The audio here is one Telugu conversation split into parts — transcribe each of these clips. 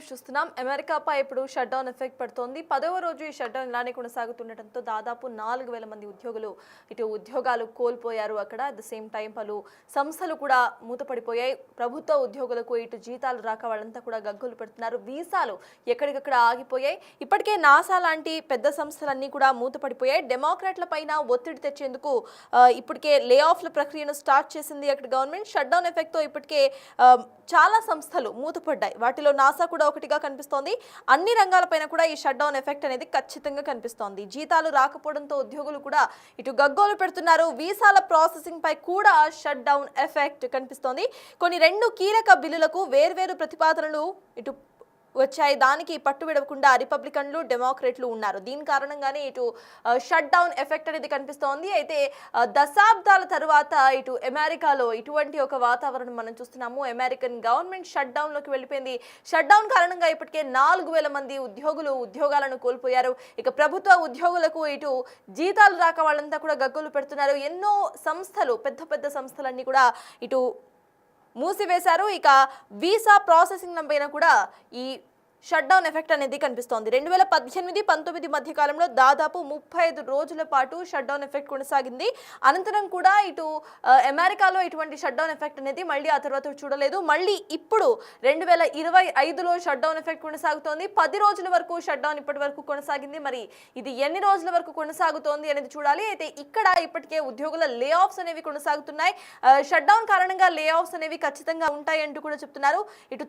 అప్డేట్స్ చూస్తున్నాం. అమెరికాపై ఇప్పుడు షట్ డౌన్ ఎఫెక్ట్ పడుతోంది. 10వ రోజు ఈ షట్ డౌన్ ఇలానే కొనసాగుతుండటంతో దాదాపు 4000 మంది ఉద్యోగులు ఉద్యోగాలు కోల్పోయారు. అక్కడ అట్ ద సేమ్ టైం పలు సంస్థలు కూడా మూతపడిపోయాయి. ప్రభుత్వ ఉద్యోగులకు జీతాలు రాక వాళ్ళంతా కూడా గగ్గోలు పెడుతున్నారు. వీసాలు ఎక్కడికక్కడ ఆగిపోయాయి. ఇప్పటికే నాసా లాంటి పెద్ద సంస్థలన్నీ కూడా మూతపడిపోయాయి. డెమోక్రాట్ల పైన ఒత్తిడి తెచ్చేందుకు ఇప్పటికే లే ఆఫ్ల ప్రక్రియను స్టార్ట్ చేసింది అక్కడ గవర్నమెంట్. షట్ డౌన్ ఎఫెక్ట్ తో ఇప్పటికే చాలా సంస్థలు మూతపడ్డాయి. వాటిలో నాసా కూడా ఒకటిగా కనిపిస్తోంది. అన్ని రంగాలపైన కూడా ఈ షట్ డౌన్ ఎఫెక్ట్ అనేది ఖచ్చితంగా కనిపిస్తోంది. జీతాలు రాకపోవడంతో ఉద్యోగులు కూడా గగ్గోలు పెడుతున్నారు. వీసాల ప్రాసెసింగ్ పై కూడా షట్ డౌన్ ఎఫెక్ట్ కనిపిస్తోంది. కొన్ని 2 కీలక బిల్లులకు వేర్వేరు ప్రతిపాదనలు వచ్చాయి. దానికి పట్టు విడవకుండా రిపబ్లికన్లు డెమోక్రేట్లు ఉన్నారు. దీని కారణంగానే షట్ డౌన్ ఎఫెక్ట్ అనేది కనిపిస్తోంది. అయితే దశాబ్దాల తర్వాత అమెరికాలో ఇటువంటి ఒక వాతావరణం మనం చూస్తున్నాము. అమెరికన్ గవర్నమెంట్ షట్ డౌన్ లోకి వెళ్ళిపోయింది. షట్ డౌన్ కారణంగా ఇప్పటికే 4000 మంది ఉద్యోగాలను కోల్పోయారు. ఇక ప్రభుత్వ ఉద్యోగులకు జీతాలు రాక వాళ్ళంతా కూడా గగ్గోలు పెడుతున్నారు. ఎన్నో సంస్థలు పెద్ద సంస్థలన్నీ కూడా మూసివేశారు. ఇక వీసా ప్రాసెసింగ్ పైన కూడా ఈ షట్ డౌన్ ఎఫెక్ట్ అనేది కనిపిస్తోంది. 2018-19 మధ్య కాలంలో దాదాపు 35 రోజుల పాటు షట్ డౌన్ ఎఫెక్ట్ కొనసాగింది. అనంతరం కూడా అమెరికాలో ఇటువంటి షట్ డౌన్ ఎఫెక్ట్ అనేది మళ్ళీ ఆ తర్వాత చూడలేదు. మళ్ళీ ఇప్పుడు 2025లో షట్ డౌన్ ఎఫెక్ట్ కొనసాగుతోంది. 10 రోజుల వరకు షట్ డౌన్ ఇప్పటి వరకు కొనసాగింది. మరి ఇది ఎన్ని రోజుల వరకు కొనసాగుతోంది అనేది చూడాలి. అయితే ఇక్కడ ఇప్పటికే ఉద్యోగుల లే ఆఫ్స్ అనేవి కొనసాగుతున్నాయి. షట్ డౌన్ కారణంగా లే ఆఫ్స్ అనేవి ఖచ్చితంగా ఉంటాయి అంటూ కూడా చెప్తున్నారు.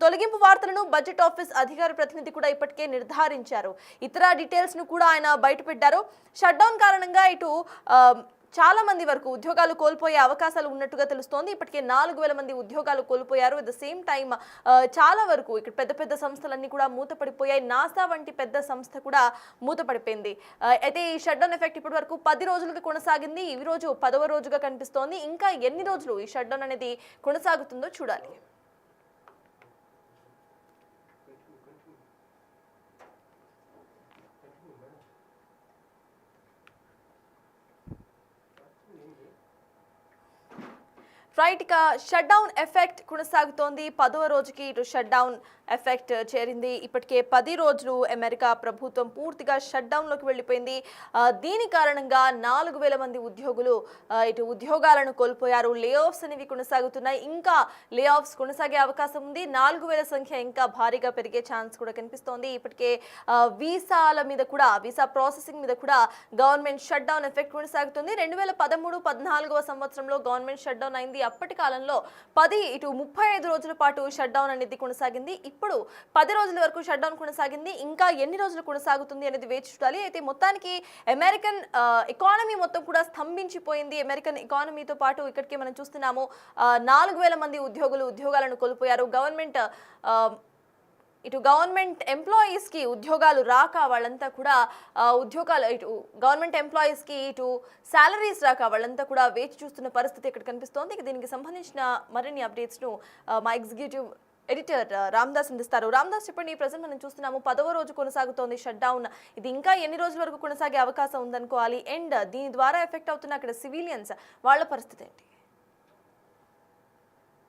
తొలగింపు వార్తలను బడ్జెట్ ఆఫీస్ అధికార ప్రతినిధి కూడా ఇప్పటికే నిర్ధారించారు. ఇతర డీటెయిల్స్ ను కూడా ఆయన బయటపెట్టారు. షట్ డౌన్ కారణంగా చాలా మంది వరకు ఉద్యోగాలు కోల్పోయే అవకాశాలు ఉన్నట్టుగా తెలుస్తోంది. ఇప్పటికే 4000 మంది ఉద్యోగాలు కోల్పోయారు. అట్ ద సేమ్ టైం చాలా వరకు పెద్ద సంస్థలన్నీ కూడా మూతపడిపోయాయి. నాసా వంటి పెద్ద సంస్థ కూడా మూతపడిపోయింది. అయితే ఈ షట్ డౌన్ ఎఫెక్ట్ ఇప్పటి వరకు 10 రోజులుగా కొనసాగింది. ఈ రోజు 10వ రోజుగా కనిపిస్తోంది. ఇంకా ఎన్ని రోజులు ఈ షట్ డౌన్ అనేది కొనసాగుతుందో చూడాలి. రైట్, ఇక షట్ డౌన్ ఎఫెక్ట్ కొనసాగుతోంది. 10వ రోజుకి షట్ డౌన్ ఎఫెక్ట్ చేరింది. ఇప్పటికే 10 రోజులు అమెరికా ప్రభుత్వం పూర్తిగా షట్ డౌన్ లోకి వెళ్ళిపోయింది. దీని కారణంగా 4000 మంది ఉద్యోగులు ఉద్యోగాలను కోల్పోయారు. లే ఆఫ్స్ అనేవి కొనసాగుతున్నాయి. ఇంకా లే ఆఫ్స్ కొనసాగే అవకాశం ఉంది. 4000 సంఖ్య ఇంకా భారీగా పెరిగే ఛాన్స్ కూడా కనిపిస్తోంది. ఇప్పటికే వీసాల మీద కూడా వీసా ప్రాసెసింగ్ మీద కూడా గవర్నమెంట్ షట్ డౌన్ ఎఫెక్ట్ కొనసాగుతుంది. 2013-14వ సంవత్సరంలో గవర్నమెంట్ షట్ డౌన్ అయింది. అప్పటి కాలంలో 35 రోజుల పాటు షట్ డౌన్ అనేది కొనసాగింది. ఇప్పుడు 10 రోజుల వరకు షట్ డౌన్ కొనసాగింది. ఇంకా ఎన్ని రోజులు కొనసాగుతుంది అనేది వేచి చూడాలి. అయితే మొత్తానికి అమెరికన్ ఎకానమీ మొత్తం కూడా స్తంభించిపోయింది. అమెరికన్ ఎకానమీతో పాటు ఇక్కడికి మనం చూస్తున్నాము 4000 మంది ఉద్యోగాలను కోల్పోయారు. గవర్నమెంట్ ఎంప్లాయీస్ కి ఉద్యోగాలు రాక వాళ్ళంతా కూడా గవర్నమెంట్ ఎంప్లాయీస్ కి సాలరీస్ రాక వాళ్ళంతా కూడా వేచి చూస్తున్న పరిస్థితి ఇక్కడ కనిపిస్తోంది. దీనికి సంబంధించిన మరిన్ని అప్డేట్స్ ను మా ఎగ్జిక్యూటివ్ ఎడిటర్ రామ్దాస్ అందిస్తారు. రామ్దాస్, చెప్పండి. ప్రజెంట్ మనం చూస్తున్నాము 10వ రోజు కొనసాగుతోంది షట్ డౌన్. ఇది ఇంకా ఎన్ని రోజుల వరకు కొనసాగే అవకాశం ఉందనుకోవాలి? అండ్ దీని ద్వారా ఎఫెక్ట్ అవుతున్న అక్కడ సివిలియన్స్ వాళ్ళ పరిస్థితి ఏంటి?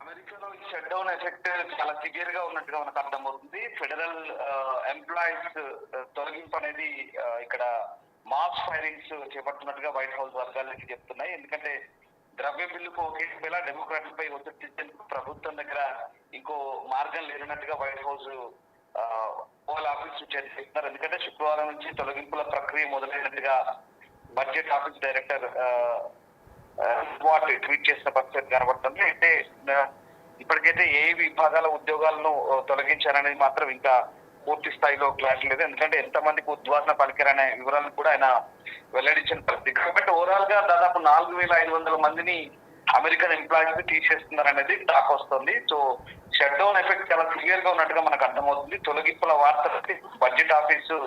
అమెరికాలో ఈ షట్ డౌన్ ఎఫెక్ట్ చాలా సివియర్ గా ఉన్నట్టుగా మనకు అర్థమవుతుంది. ఫెడరల్ ఎంప్లాయీస్ తొలగింపు అనేది ఇక్కడ మాస్ ఫైరింగ్స్ చేపడుతున్నట్టుగా వైట్ హౌస్ వర్గాలకి చెప్తున్నాయి. ఎందుకంటే ద్రవ్య బిల్లుకు ఒకేలా డెమోక్రాట్లపై ఒత్తిడి తెచ్చేందుకు ప్రభుత్వం దగ్గర ఇంకో మార్గం లేనట్టుగా వైట్ హౌస్ ఓవల్ ఆఫీస్ చేస్తున్నారు. ఎందుకంటే శుక్రవారం నుంచి తొలగింపుల ప్రక్రియ మొదలైనట్టుగా బడ్జెట్ ఆఫీస్ డైరెక్టర్ ట్వీట్ చేసిన పరిస్థితి కనబడుతుంది. అయితే ఇప్పటికైతే ఏ విభాగాల ఉద్యోగాలను తొలగించారనేది మాత్రం ఇంకా పూర్తి స్థాయిలో క్లారిటీ లేదు. ఎందుకంటే ఎంతమందికి ఉద్వాసన పలికారనే వివరాలను కూడా ఆయన వెల్లడించిన పరిస్థితి. కాబట్టి ఓవరాల్ గా దాదాపు 4500 మందిని అమెరికన్ ఎంప్లాయీస్ తీసేస్తున్నారు అనేది టాక్ వస్తుంది. సో షట్ డౌన్ ఎఫెక్ట్ చాలా సివియర్ గా ఉన్నట్టుగా మనకు అర్థమవుతుంది. తొలగింపుల వార్తలకి బడ్జెట్ ఆఫీసు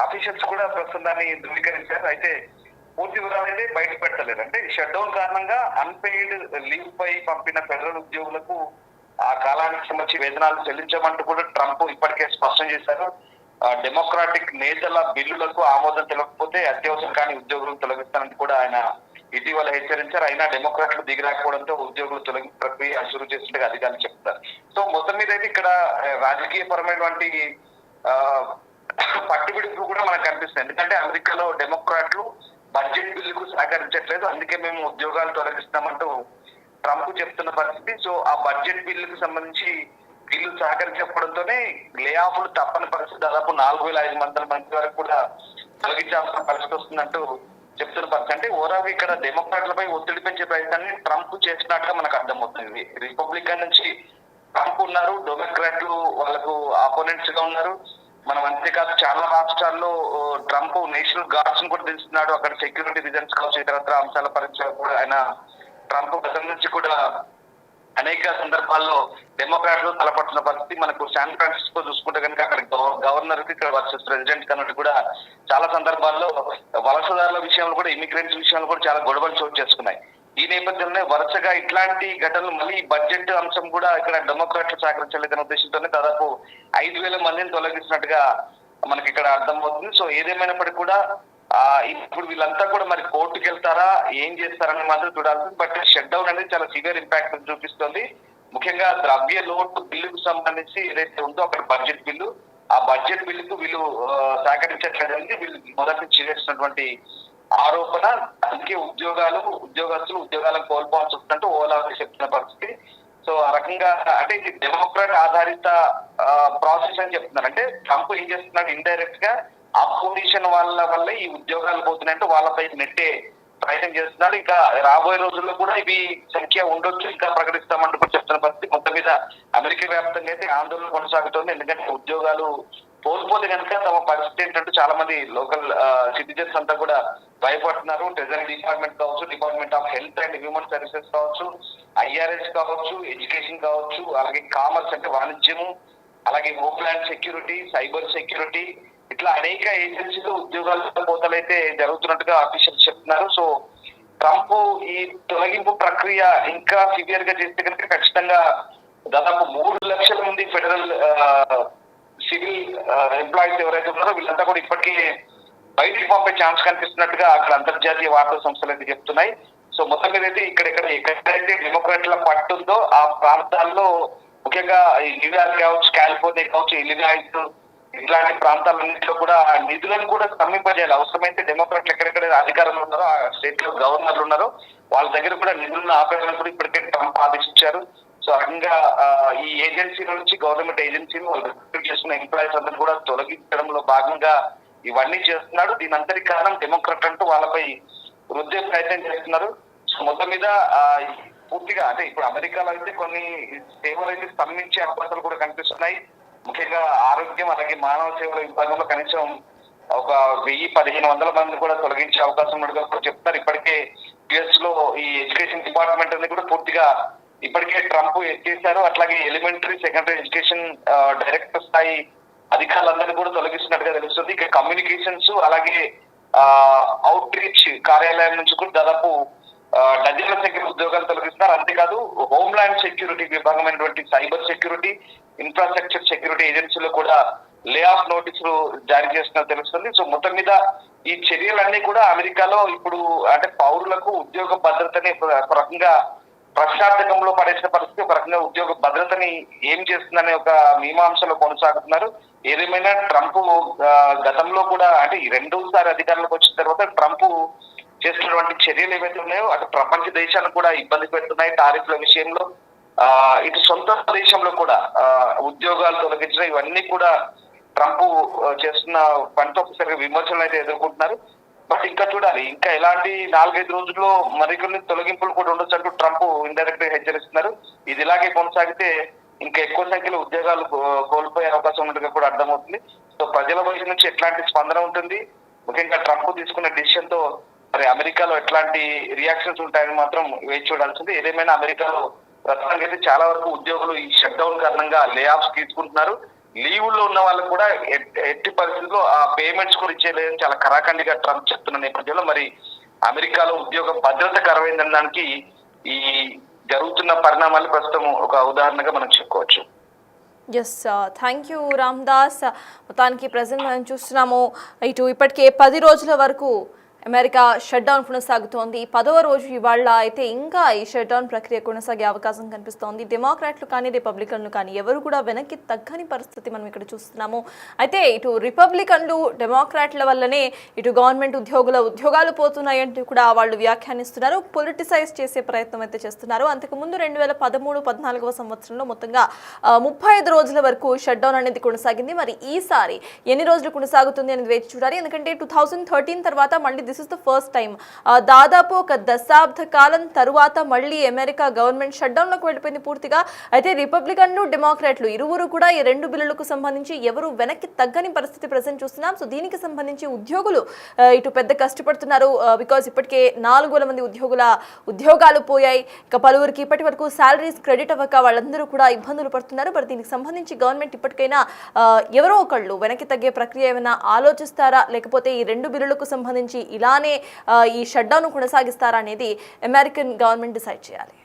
అఫీషియల్స్ కూడా ప్రస్తుతం దాన్ని ధృవీకరించారు. అయితే పూర్తి వివరాలు అయితే బయట పెట్టలేదు. అంటే షట్ డౌన్ కారణంగా అన్పెయిడ్ లీవ్ పై పంపిన ఫెడరల్ ఉద్యోగులకు ఆ కాలానికి సంబంధించి వేతనాలు చెల్లించమంటూ కూడా ట్రంప్ ఇప్పటికే స్పష్టం చేశారు. డెమోక్రాటిక్ నేతల బిల్లులకు ఆమోదం తెలవకపోతే అత్యవసరం కాని ఉద్యోగులను తొలగిస్తానని కూడా ఆయన ఇటీవల హెచ్చరించారు. అయినా డెమోక్రాట్లు దిగిరాకపోవడంతో ఉద్యోగులు తొలగింపు ప్రక్రియ షురు చేసినట్టుగా అధికారులు చెప్తారు. సో మొత్తం మీద అయితే ఇక్కడ రాజకీయ పరమైనటువంటి పట్టుబిడుపు కూడా మనకు కనిపిస్తుంది. ఎందుకంటే అమెరికాలో డెమోక్రాట్లు బడ్జెట్ బిల్లుకు సహకరించట్లేదు, అందుకే మేము ఉద్యోగాలు తొలగిస్తామంటూ ట్రంప్ చెప్తున్న పరిస్థితి. సో ఆ బడ్జెట్ బిల్లుకు సంబంధించి వీళ్ళు సహకరించకపోవడంతోనే లే ఆఫ్లు తప్పని పరిస్థితి. దాదాపు 4,500 మంది వరకు కూడా తొలగించాల్సిన పరిస్థితి వస్తుందంటూ చెప్తున్న పరిస్థితి. అంటే ఓవరాల్ ఇక్కడ డెమోక్రాట్లపై ఒత్తిడి పెంచే ప్రయత్నాన్ని ట్రంప్ చేసినట్టుగా మనకు అర్థమవుతుంది. రిపబ్లికన్ నుంచి ట్రంప్ ఉన్నారు, డెమోక్రాట్లు వాళ్ళకు ఆపోనెంట్స్ గా ఉన్నారు. మనం అంతేకాదు చాలా రాష్ట్రాల్లో ట్రంప్ నేషనల్ గార్డ్స్ ను కూడా దించుతున్నాడు. అక్కడ సెక్యూరిటీ రీజన్స్ కావచ్చు, ఇతరత్ర అంశాల పరీక్ష కూడా ఆయన ట్రంప్ గతం నుంచి కూడా అనేక సందర్భాల్లో డెమోక్రాట్లు తలపడుతున్న పరిస్థితి. మనకు శాన్ ఫ్రాన్సిస్కో చూసుకుంటే కనుక అక్కడ గవర్నర్ కి ఇక్కడ వర్సెస్ ప్రెసిడెంట్ అన్నట్టు కూడా చాలా సందర్భాల్లో వలసదారుల విషయంలో కూడా ఇమిగ్రెంట్స్ విషయంలో కూడా చాలా గొడవలు చోటు చేసుకున్నాయి. ఈ నేపథ్యంలో వరుసగా ఇట్లాంటి ఘటనలు మళ్ళీ బడ్జెట్ అంశం కూడా ఇక్కడ డెమోక్రాట్లు సహకరించలేదనే ఉద్దేశంతోనే దాదాపు 5,000 మందిని తొలగిస్తున్నట్టుగా మనకి ఇక్కడ అర్థమవుతుంది. సో ఏదేమైనప్పటికీ కూడా ఇప్పుడు వీళ్ళంతా కూడా మరి కోర్టుకు వెళ్తారా, ఏం చేస్తారని మాత్రం చూడాల్సింది. బట్ షట్ డౌన్ అనేది చాలా సివియర్ ఇంపాక్ట్ చూపిస్తుంది. ముఖ్యంగా ద్రవ్య లోటు బిల్లుకు సంబంధించి ఏదైతే ఉందో అక్కడ బడ్జెట్ బిల్లు, ఆ బడ్జెట్ బిల్లుకు వీళ్ళు సహకరించట్లేదని వీళ్ళు మొదటి నుంచి చేసినటువంటి ఆరోపణ. అందుకే ఉద్యోగస్తులు ఉద్యోగాలను కోల్పోవాల్సి వస్తుందంటూ ఓలా చెప్తున్న పరిస్థితి. సో ఆ రకంగా అంటే ఇది డెమోక్రాట్ ఆధారిత ప్రాసెస్ అని చెప్తున్నారు. అంటే ట్రంప్ ఏం చేస్తున్నాడు, ఇండైరెక్ట్ గా అపోజిషన్ వాళ్ళ వల్ల ఈ ఉద్యోగాలు పోతున్నాయంటే వాళ్ళపై నెట్టే ప్రయత్నం చేస్తున్నాడు. ఇంకా రాబోయే రోజుల్లో కూడా ఇవి సంఖ్య ఉండొచ్చు, ఇంకా ప్రకటిస్తామంటూ కూడా చెప్తున్న పరిస్థితి. మొత్తం మీద అమెరికా వ్యాప్తంగా అయితే ఆందోళన కొనసాగుతోంది. ఎందుకంటే ఉద్యోగాలు కోల్పోతే కనుక తమ పరిస్థితి ఏంటంటే చాలా మంది లోకల్ సిటిజన్స్ అంతా కూడా భయపడుతున్నారు. ట్రెజరీ డిపార్ట్మెంట్ కావచ్చు, department of health and human services కావచ్చు, ఐఆర్ఎస్ కావచ్చు, ఎడ్యుకేషన్ కావచ్చు, అలాగే కామర్స్ అంటే వాణిజ్యము, అలాగే హోమ్లాండ్ సెక్యూరిటీ, సైబర్ సెక్యూరిటీ, ఇట్లా అనేక ఏజెన్సీలు ఉద్యోగాల కోతలైతే జరుగుతున్నట్టుగా ఆఫీషియల్స్ చెప్తున్నారు. సో ట్రంప్ ఈ తొలగింపు ప్రక్రియ ఇంకా సివియర్ గా చేస్తే కనుక ఖచ్చితంగా దాదాపు 3 లక్షల మంది ఫెడరల్ సివిల్ ఎంప్లాయీస్ ఎవరైతే ఉన్నారో వీళ్ళంతా కూడా ఇప్పటికీ బయటికి పంపే ఛాన్స్ కనిపిస్తున్నట్టుగా అక్కడ అంతర్జాతీయ వార్తా సంస్థలు అయితే చెప్తున్నాయి. సో మొత్తం మీద అయితే ఎక్కడైతే డెమోక్రాట్ల పట్టుందో ఆ ప్రాంతాల్లో ముఖ్యంగా న్యూయార్క్ కావచ్చు, కాలిఫోర్నియా కావచ్చు, ఇలినాయిస్ ఇట్లాంటి ప్రాంతాలన్నింటిలో కూడా నిధులను కూడా స్తంభింపజేయాలి. అవసరమైతే డెమోక్రాట్లు ఎక్కడెక్కడ అధికారంలో ఉన్నారో ఆ స్టేట్ లో గవర్నర్లు ఉన్నారో వాళ్ళ దగ్గర కూడా నిధులను ఆపేయాలని కూడా ఇప్పటికే ట్రంప్ ఆదేశించారు. సో రకంగా ఈ ఏజెన్సీల నుంచి గవర్నమెంట్ ఏజెన్సీలు వాళ్ళు రిక్రూట్ చేస్తున్న ఎంప్లాయీస్ అందరూ కూడా తొలగించడంలో భాగంగా ఇవన్నీ చేస్తున్నాడు. దీని అంతటి కారణం డెమోక్రాట్ అంటూ వాళ్ళపై రుద్దే ప్రయత్నం చేస్తున్నారు. సో మొత్తం మీద పూర్తిగా అంటే ఇప్పుడు అమెరికాలో అయితే కొన్ని సేవలు అయితే స్తంభించే అవకాశాలు కూడా కనిపిస్తున్నాయి. ముఖ్యంగా ఆరోగ్యం అలాగే మానవ సేవల విభాగంలో కనీసం ఒక 1,000-1,500 మంది కూడా తొలగించే అవకాశం ఉన్నట్టుగా కూడా చెప్తారు. ఇప్పటికే యుఎస్ లో ఈ ఎడ్యుకేషన్ డిపార్ట్మెంట్ అనేది కూడా పూర్తిగా ఇప్పటికే ట్రంప్ ఎత్తేసారు. అట్లాగే ఎలిమెంటరీ, సెకండరీ ఎడ్యుకేషన్ డైరెక్టర్ స్థాయి అధికారులందరినీ కూడా తొలగిస్తున్నట్టుగా తెలుస్తుంది. ఇక కమ్యూనికేషన్స్ అలాగే అవుట్ రీచ్ కార్యాలయం నుంచి కూడా దాదాపు డజన్ల సంఖ్య ఉద్యోగాలు తొలగిస్తున్నారు. అంతేకాదు హోమ్లాండ్ సెక్యూరిటీ విభాగమైనటువంటి సైబర్ సెక్యూరిటీ, ఇన్ఫ్రాస్ట్రక్చర్ సెక్యూరిటీ ఏజెన్సీలో కూడా లే ఆఫ్ నోటీసులు జారీ చేస్తున్నట్టు తెలుస్తుంది. సో మొత్తం మీద ఈ చర్యలన్నీ కూడా అమెరికాలో ఇప్పుడు అంటే పౌరులకు ఉద్యోగ భద్రతని ఒక రకంగా ప్రశ్నార్థకంలో పడేసిన పరిస్థితి, ఒక రకంగా ఉద్యోగ భద్రతని ఏం చేస్తుందనే ఒక మీమాంసలో కొనసాగుతున్నారు. ఏదేమైనా ట్రంప్ గతంలో కూడా అంటే ఈ రెండోసారి అధికారంలోకి వచ్చిన తర్వాత ట్రంప్ చేస్తున్నటువంటి చర్యలు ఏవైతే ఉన్నాయో అటు ప్రపంచ దేశాలకు కూడా ఇబ్బంది పెడుతున్నాయి. టారిఫ్ల విషయంలో ఇటు సొంత దేశంలో కూడా ఉద్యోగాలు తొలగించడం ఇవన్నీ కూడా ట్రంప్ చేస్తున్న పనితో ఒకసారి విమర్శలు అయితే ఎదుర్కొంటున్నారు. బట్ ఇంకా చూడాలి, ఇంకా ఎలాంటి 4-5 రోజుల్లో మరికొన్ని తొలగింపులు కూడా ఉండొచ్చు అంటూ ట్రంప్ ఇండైరెక్ట్ గా హెచ్చరిస్తున్నారు. ఇది ఇలాగే కొనసాగితే ఇంకా ఎక్కువ సంఖ్యలో ఉద్యోగాలు కోల్పోయే అవకాశం ఉన్నట్టుగా కూడా అర్థమవుతుంది. సో ప్రజల వైపు నుంచి ఎట్లాంటి స్పందన ఉంటుంది, ముఖ్యంగా ట్రంప్ తీసుకున్న డిసిషన్ తో మరి అమెరికాలో ఎట్లాంటి రియాక్షన్స్ ఉంటాయని మాత్రం వేచి చూడాల్సింది. ఏదేమైనా అమెరికాలో ప్రస్తుతానికి అయితే చాలా వరకు ఉద్యోగులు ఈ షట్ డౌన్ కారణంగా లే ఆఫ్స్ తీసుకుంటున్నారు. లీవుల్లో ఉన్న వాళ్ళకు కూడా ఎట్టి పరిస్థితుల్లో ఆ పేమెంట్స్ కూడా ఇచ్చేలేదని చాలా కరాఖండిగా ట్రంప్ చెప్తున్న నేపథ్యంలో మరి అమెరికాలో ఉద్యోగ భద్రత కరువైందన్న దానికి ఈ జరుగుతున్న పరిణామాలు ప్రస్తుతం ఒక ఉదాహరణగా మనం చెప్పుకోవచ్చు. Yes, thank you Ram Das. మొత్తానికి ప్రజెంట్ మనం చూస్తున్నాము ఇటు ఇప్పటికే 10 రోజుల వరకు అమెరికా షట్ డౌన్ కొనసాగుతోంది 10వ రోజు ఇవాళ అయితే ఇంకా ఈ షట్ డౌన్ ప్రక్రియ కొనసాగే అవకాశం కనిపిస్తోంది. డెమోక్రాట్లు కానీ రిపబ్లికన్లు కానీ ఎవరు కూడా వెనక్కి తగ్గని పరిస్థితి మనం ఇక్కడ చూస్తున్నాము. అయితే ఇటు రిపబ్లికన్లు డెమోక్రాట్ల వల్లనే ఇటు గవర్నమెంట్ ఉద్యోగాలు పోతున్నాయంటూ కూడా వాళ్ళు వ్యాఖ్యానిస్తున్నారు. పొలిటిసైజ్ చేసే ప్రయత్నం అయితే చేస్తున్నారు. అంతకుముందు 2013-14వ సంవత్సరంలో మొత్తంగా 35 రోజుల వరకు షట్ డౌన్ అనేది కొనసాగింది. మరి ఈసారి ఎన్ని రోజులు కొనసాగుతుంది అనేది వేచి చూడాలి. ఎందుకంటే 2013 తర్వాత మళ్ళీ this is the first time దాదాపు ఒక దశాబ్ద కాలం తరువాత మళ్ళీ అమెరికా గవర్నమెంట్ షట్ డౌన్ లోకి వెళ్ళిపోయింది పూర్తిగా. అయితే రిపబ్లికన్లు డెమోక్రాట్లు ఇరువురు కూడా ఈ రెండు బిల్లులకు సంబంధించి ఎవరు వెనక్కి తగ్గని పరిస్థితి ప్రెసెంట్ చూస్తున్నాం. సో దీనికి సంబంధించి ఉద్యోగులు ఇటు పెద్ద కష్టపడుతున్నారు. బికాజ్ ఇప్పటికే 4,000 మంది ఉద్యోగాలు పోయాయి. ఇక పలువురికి ఇప్పటి వరకు శాలరీస్ క్రెడిట్ అవ్వక వాళ్ళందరూ కూడా ఇబ్బందులు పడుతున్నారు. మరి దీనికి సంబంధించి గవర్నమెంట్ ఇప్పటికైనా ఎవరో ఒకళ్ళు వెనక్కి తగ్గే ప్రక్రియ ఏమైనా ఆలోచిస్తారా, లేకపోతే ఈ రెండు బిల్లులకు సంబంధించి ఇలానే ఈ షట్ డౌన్ కొనసాగిస్తారా అనేది అమెరికన్ గవర్నమెంట్ డిసైడ్ చేయాలి.